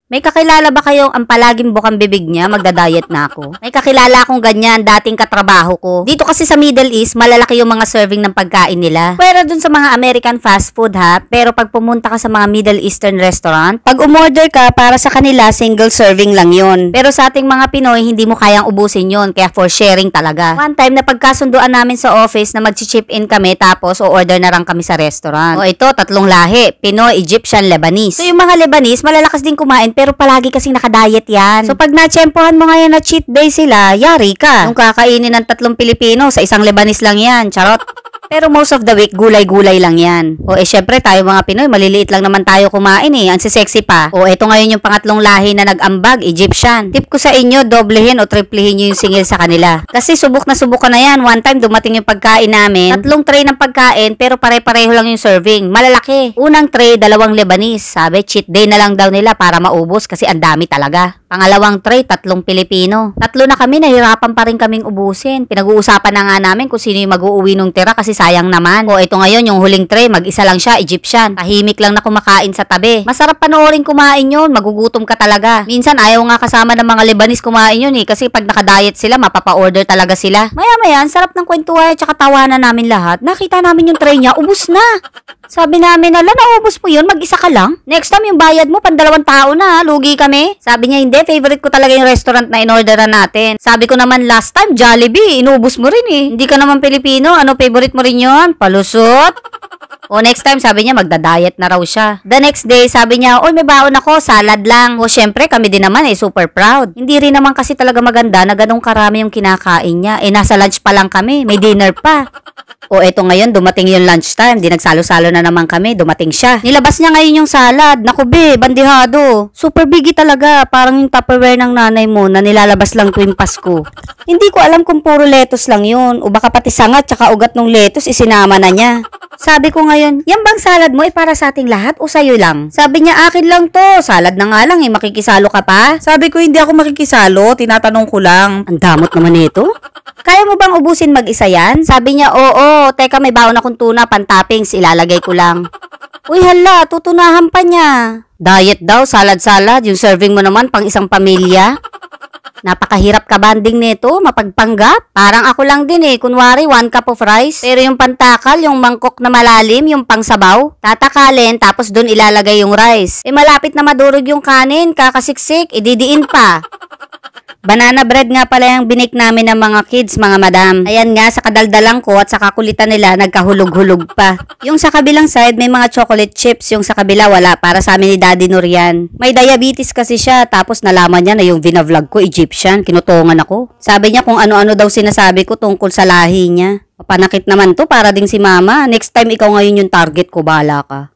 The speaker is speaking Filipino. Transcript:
May kakilala ba kayong ang palaging bukang bibig niya, magda-diet na ako? May kakilala akong ganyan, dating katrabaho ko. Dito kasi sa Middle East, malalaki yung mga serving ng pagkain nila. Pwera dun sa mga American fast food ha, pero pag pumunta ka sa mga Middle Eastern restaurant, pag umorder ka, para sa kanila, single serving lang yon. Pero sa ating mga Pinoy, hindi mo kayang ubusin yon, kaya for sharing talaga. One time na pagkasunduan namin sa office na mag-chip in kami, tapos o-order na lang kami sa restaurant. O ito, 3 lahi, Pinoy, Egyptian, Lebanese. So yung mga Lebanese, malalakas din kumain, pero palagi kasing nakadiet yan. So pag natsyempohan mo ngayon na cheat day sila, yari ka. Nung kakainin ng 3 Pilipino, sa isang Lebanese lang yan. Charot. Pero most of the week, gulay-gulay lang yan. O syempre tayo mga Pinoy, maliliit lang naman tayo kumain ang sisexy pa. O eto ngayon yung pangatlong lahi na nag-ambag, Egyptian. Tip ko sa inyo, doblehin o triplehin nyo yung singil sa kanila. Kasi subok na na yan. One time, dumating yung pagkain namin. 3 tray ng pagkain, pero pare-pareho lang yung serving. Malalaki. Unang tray, 2 Lebanese. Sabi, cheat day na lang daw nila para maubos kasi ang dami talaga. Pangalawang tray, 3 Pilipino. 3 na kami, nahirapan pa rin kaming ubusin. Pinag-uusapan na nga namin kung sino yung mag-uuwi nung tira kasi sayang naman. O ito ngayon, yung huling tray, mag-isa lang siya, Egyptian. Tahimik lang na kumakain sa tabi. Masarap panoorin kumain yun, magugutom ka talaga. Minsan ayaw nga kasama ng mga Lebanese kumain yun kasi pag nakadiet sila, mapapa-order talaga sila. Maya-maya, sarap ng kwentuhan at saka tawanan namin lahat. Nakita namin yung tray niya, ubus na. Sabi namin, ala, naubos mo yun, mag-isa ka lang. Next time, yung bayad mo, 2 tao na, lugi kami. Sabi niya, hindi, favorite ko talaga yung restaurant na in-orderan natin. Sabi ko naman, last time, Jollibee, inubos mo rin Hindi ka naman Pilipino, ano favorite mo rin yun? Palusot? O next time, sabi niya, magda-diet na raw siya. The next day, sabi niya, oy, may baon ako, salad lang. O syempre, kami din naman super proud. Hindi rin naman kasi talaga maganda na ganong karami yung kinakain niya. Nasa lunch pa lang kami, may dinner pa. O eto ngayon, dumating yung lunchtime, di nagsalo-salo na naman kami, dumating siya. Nilabas niya ngayon yung salad, naku be, bandihado. Super biggy talaga, parang yung Tupperware ng nanay mo na nilalabas lang tuwing Pasko. Hindi ko alam kung puro lettuce lang yun, o baka pati sangat tsaka ugat ng lettuce isinama na niya. Sabi ko ngayon, yan bang salad mo para sa ating lahat o sa'yo lang? Sabi niya, akin lang to, salad na nga lang makikisalo ka pa? Sabi ko, hindi ako makikisalo, tinatanong ko lang. Ang damot naman nito. Kaya mo bang ubusin mag-isa yan? Sabi niya, oo, teka may baon akong tuna, pan-toppings, ilalagay ko lang. Uy hala, tutunahan pa niya. Diet daw, salad-salad, yung serving mo naman pang isang pamilya. Napakahirap ka banding nito, mapagpanggap. Parang ako lang din kunwari 1 cup of rice. Pero yung pantakal, yung mangkok na malalim, yung pangsabaw, tatakalin tapos dun ilalagay yung rice. Malapit na madurog yung kanin, kakasiksik, ididiin pa. Banana bread nga pala yung binik namin ng mga kids, mga madam. Ayan nga, sa kadaldalang ko at sa kakulitan nila, nagkahulog-hulog pa. Yung sa kabilang side, may mga chocolate chips. Yung sa kabila, wala. Para sa amin ni Daddy Nurian. May diabetes kasi siya. Tapos nalaman niya na yung vinavlog ko, Egyptian. Kinutungan ako. Sabi niya kung ano-ano daw sinasabi ko tungkol sa lahi niya. Papanakit naman to, para ding si mama. Next time ikaw ngayon yung target ko, bahala ka.